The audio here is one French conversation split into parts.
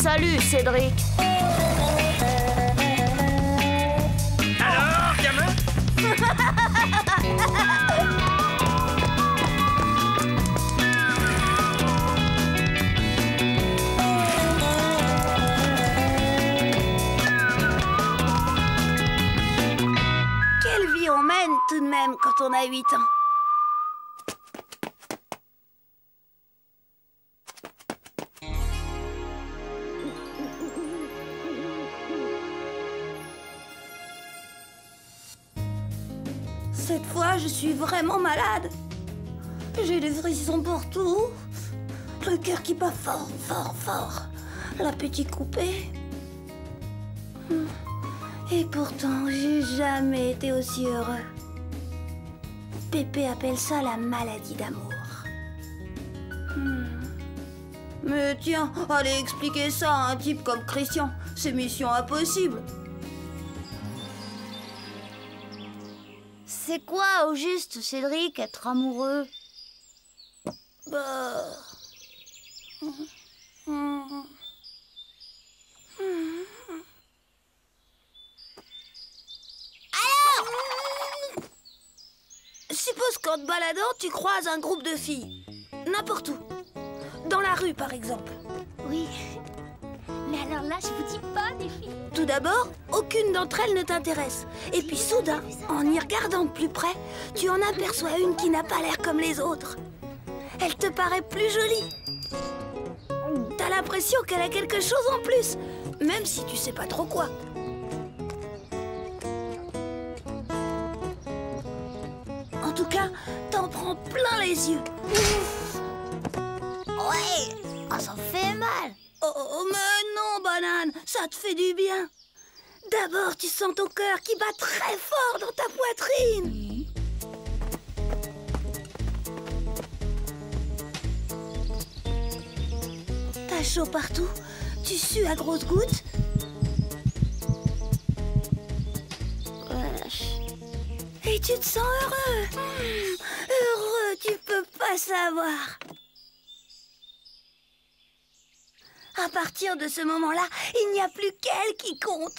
Salut, Cédric. Alors, gamin? Quelle vie on mène tout de même quand on a 8 ans. Cette fois, je suis vraiment malade. J'ai des frissons partout. Le cœur qui bat fort, fort, fort. L'appétit coupé. Et pourtant, j'ai jamais été aussi heureux. Pépé appelle ça la maladie d'amour. Mais tiens, allez expliquer ça à un type comme Christian. C'est mission impossible. C'est quoi, au juste, Cédric, être amoureux? Bah... Suppose qu'en te baladant, tu croises un groupe de filles. N'importe où. Dans la rue, par exemple. Oui. Mais alors là, je vous dis pas des filles. Tout d'abord, aucune d'entre elles ne t'intéresse. Et puis soudain, en y regardant de plus près, tu en aperçois une qui n'a pas l'air comme les autres. Elle te paraît plus jolie. T'as l'impression qu'elle a quelque chose en plus, même si tu sais pas trop quoi. En tout cas, t'en prends plein les yeux. Ouais, ça fait mal. Oh, mais non, banane, ça te fait du bien. D'abord, tu sens ton cœur qui bat très fort dans ta poitrine. T'as chaud partout, tu sues à grosses gouttes. Et tu te sens heureux. Heureux, tu peux pas savoir. À partir de ce moment-là, il n'y a plus qu'elle qui compte.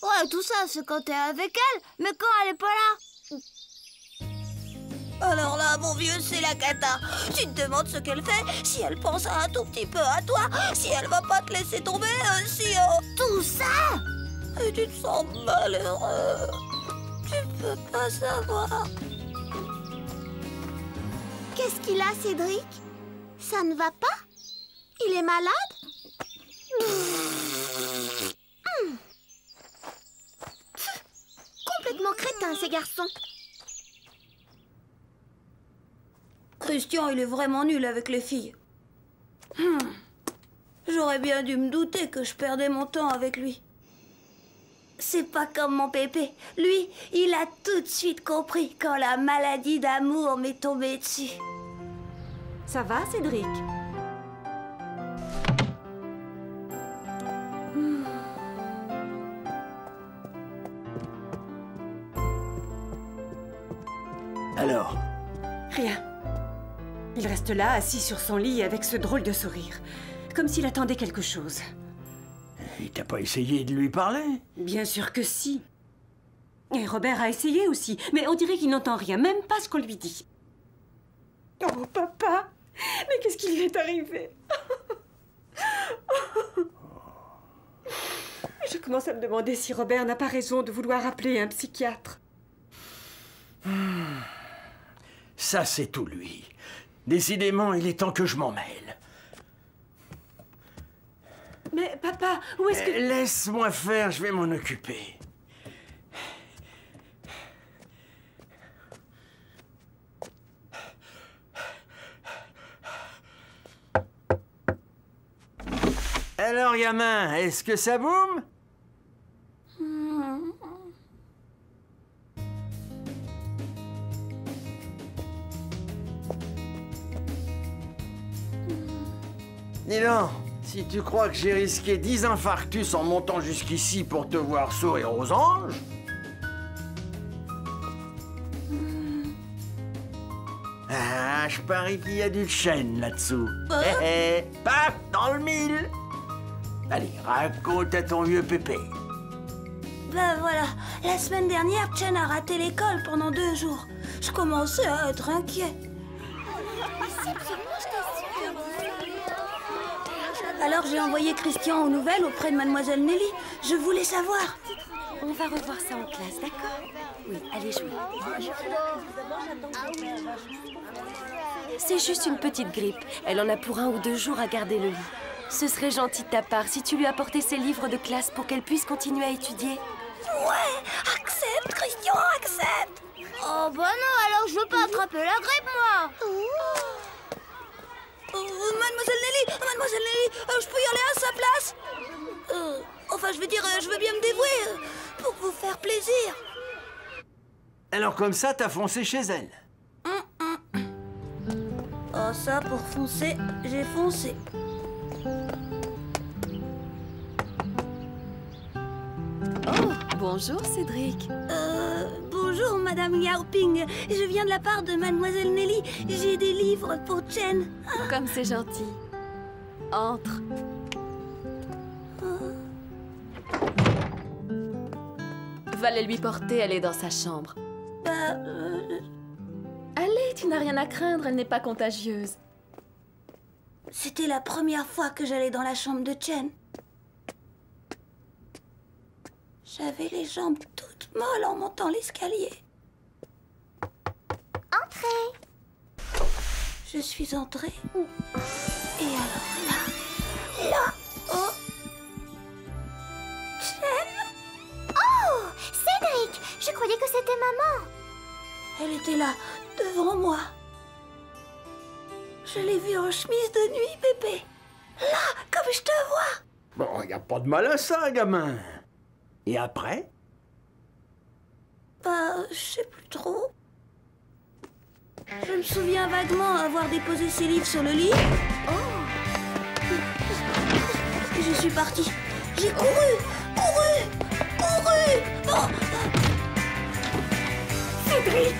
Ouais, tout ça, c'est quand t'es avec elle, mais quand elle est pas là. Alors là, mon vieux, c'est la cata. Tu te demandes ce qu'elle fait, si elle pense un tout petit peu à toi, si elle va pas te laisser tomber, si... Tout ça? Et tu te sens malheureux. Tu peux pas savoir. Qu'est-ce qu'il a, Cédric? Ça ne va pas? Il est malade? Complètement crétin, ces garçons. Christian, il est vraiment nul avec les filles. J'aurais bien dû me douter que je perdais mon temps avec lui. C'est pas comme mon Pépé. Lui, il a tout de suite compris quand la maladie d'amour m'est tombée dessus. Ça va, Cédric? Alors? Rien. Il reste là, assis sur son lit avec ce drôle de sourire. Comme s'il attendait quelque chose. Et t'as pas essayé de lui parler? Bien sûr que si. Et Robert a essayé aussi, mais on dirait qu'il n'entend rien, même pas ce qu'on lui dit. Oh, papa! Mais qu'est-ce qui lui est arrivé? Je commence à me demander si Robert n'a pas raison de vouloir appeler un psychiatre. Ça, c'est tout lui. Décidément, il est temps que je m'en mêle. Mais papa, où est-ce que... Laisse-moi faire, je vais m'en occuper. Alors, gamin, est-ce que ça boum? Dis donc, si tu crois que j'ai risqué 10 infarctus en montant jusqu'ici pour te voir sourire aux anges... Ah, je parie qu'il y a du chêne là-dessous. Hé hé, paf, dans le mille. Allez, raconte à ton vieux Pépé. Ben voilà, la semaine dernière, Chen a raté l'école pendant 2 jours. Je commençais à être inquiet. Alors j'ai envoyé Christian aux nouvelles auprès de Mademoiselle Nelly. Je voulais savoir. On va revoir ça en classe, d'accord? Oui, allez jouer. C'est juste une petite grippe. Elle en a pour 1 ou 2 jours à garder le lit. Ce serait gentil de ta part si tu lui apportais ses livres de classe pour qu'elle puisse continuer à étudier. Ouais, accepte, Christian, accepte. Oh bah non, alors je veux pas attraper la grippe, moi. Mademoiselle Nelly, je peux y aller à sa place? Enfin, je veux dire, je veux bien me dévouer pour vous faire plaisir. Alors comme ça, t'as foncé chez elle. Oh, ça, pour foncer, j'ai foncé. Oh, bonjour Cédric. Bonjour, Madame Yaoping. Je viens de la part de Mademoiselle Nelly. J'ai des livres pour Chen. Comme c'est gentil. Entre. Va les lui porter, elle est dans sa chambre. Allez, tu n'as rien à craindre, elle n'est pas contagieuse. C'était la première fois que j'allais dans la chambre de Chen. J'avais les jambes toutes molles en montant l'escalier. Entrez. Je suis entrée. Et alors là, oh, Chen, Oh, Cédric, je croyais que c'était maman. elle était là, devant moi. Je l'ai vue en chemise de nuit, Pépé. Là, comme je te vois. Bon, y a pas de mal à ça, gamin. Et après? Je sais plus trop. Je me souviens vaguement avoir déposé ses livres sur le lit. Et je suis partie. J'ai couru. Oh. Cédric!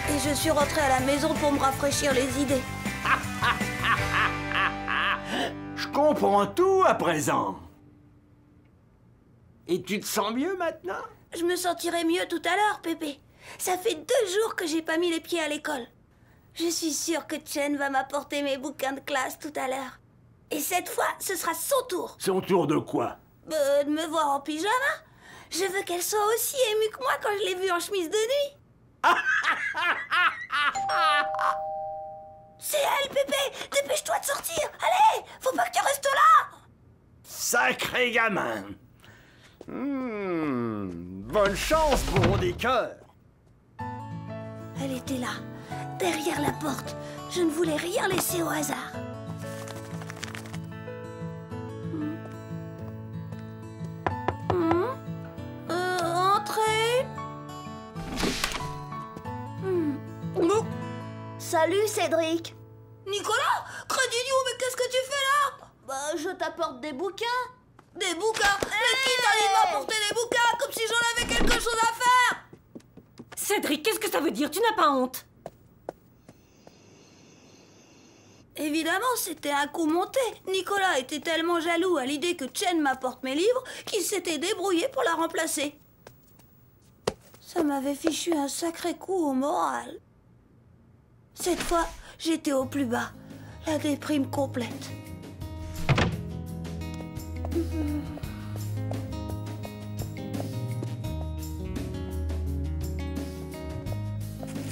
Et je suis rentrée à la maison pour me rafraîchir les idées. Je comprends tout à présent. Et tu te sens mieux maintenant? Je me sentirai mieux tout à l'heure, Pépé. Ça fait 2 jours que j'ai pas mis les pieds à l'école. Je suis sûre que Chen va m'apporter mes bouquins de classe tout à l'heure. Et cette fois, ce sera son tour. Son tour de quoi? De me voir en pyjama. Je veux qu'elle soit aussi émue que moi quand je l'ai vue en chemise de nuit. C'est elle, Pépé. Dépêche-toi de sortir. Allez, faut pas que tu restes là. Sacré gamin. Bonne chance, bourreau des cœurs. Elle était là, derrière la porte. Je ne voulais rien laisser au hasard. Entrez. Salut, Cédric. Nicolas, crédit, mais qu'est-ce que tu fais là? Bah, je t'apporte des bouquins. Des bouquins? Mais qui t'a dit de m'apporter des bouquins comme si j'en avais quelque chose à faire? Cédric, qu'est-ce que ça veut dire? Tu n'as pas honte? Évidemment, c'était un coup monté. Nicolas était tellement jaloux à l'idée que Chen m'apporte mes livres qu'il s'était débrouillé pour la remplacer. Ça m'avait fichu un sacré coup au moral. Cette fois, j'étais au plus bas. La déprime complète.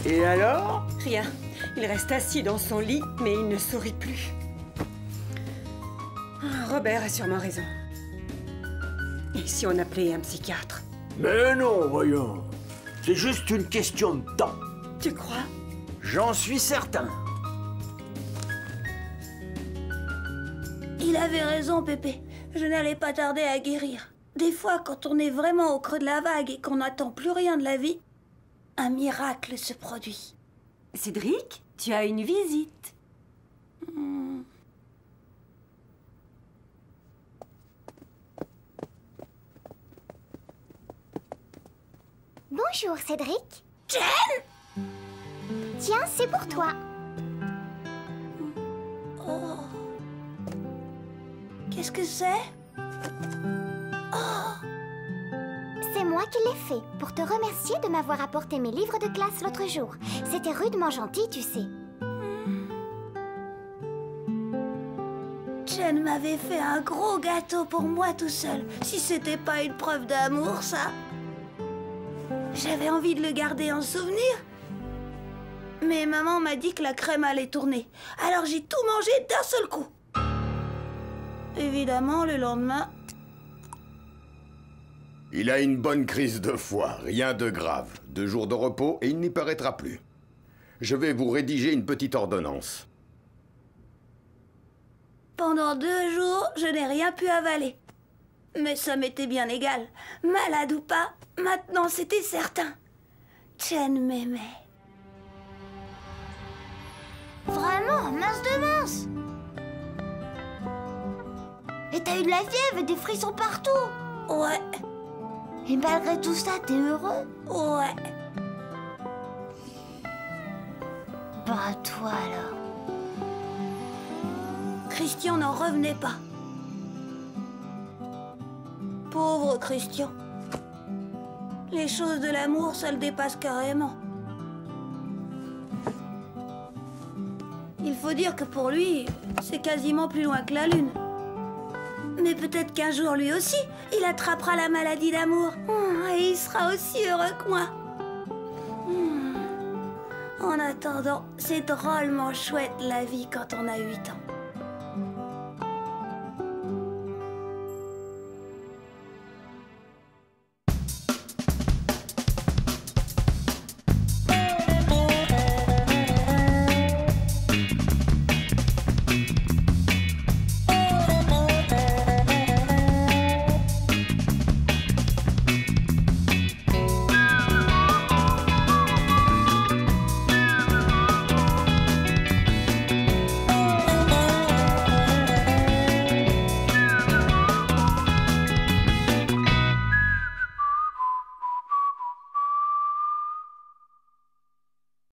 Et alors? Rien. Il reste assis dans son lit, mais il ne sourit plus. Robert a sûrement raison. Et si on appelait un psychiatre? Mais non, voyons. C'est juste une question de temps. Tu crois? J'en suis certain. Il avait raison, Pépé. Je n'allais pas tarder à guérir. Des fois, quand on est vraiment au creux de la vague et qu'on n'attend plus rien de la vie, un miracle se produit. Cédric, tu as une visite. Bonjour, Cédric. Chen! Tiens, c'est pour toi. Oh. Qu'est-ce que c'est? C'est moi qui l'ai fait, pour te remercier de m'avoir apporté mes livres de classe l'autre jour. C'était rudement gentil, tu sais. Chen m'avait fait un gros gâteau pour moi tout seul. Si c'était pas une preuve d'amour, ça. J'avais envie de le garder en souvenir. Mais maman m'a dit que la crème allait tourner. Alors j'ai tout mangé d'un seul coup. Évidemment, le lendemain... Il a une bonne crise de foie, rien de grave. 2 jours de repos et il n'y paraîtra plus. Je vais vous rédiger une petite ordonnance. Pendant 2 jours, je n'ai rien pu avaler. Mais ça m'était bien égal. Malade ou pas, maintenant c'était certain. Chen m'aimait. Vraiment, mince de mince. Et t'as eu de la fièvre et des frissons partout. Ouais, Et malgré tout ça, t'es heureux? ouais. Bah toi alors. Christian n'en revenait pas. Pauvre Christian. Les choses de l'amour, ça le dépasse carrément. Il faut dire que pour lui, c'est quasiment plus loin que la lune. Mais peut-être qu'un jour, lui aussi, il attrapera la maladie d'amour. Et il sera aussi heureux que moi. En attendant, c'est drôlement chouette la vie quand on a 8 ans.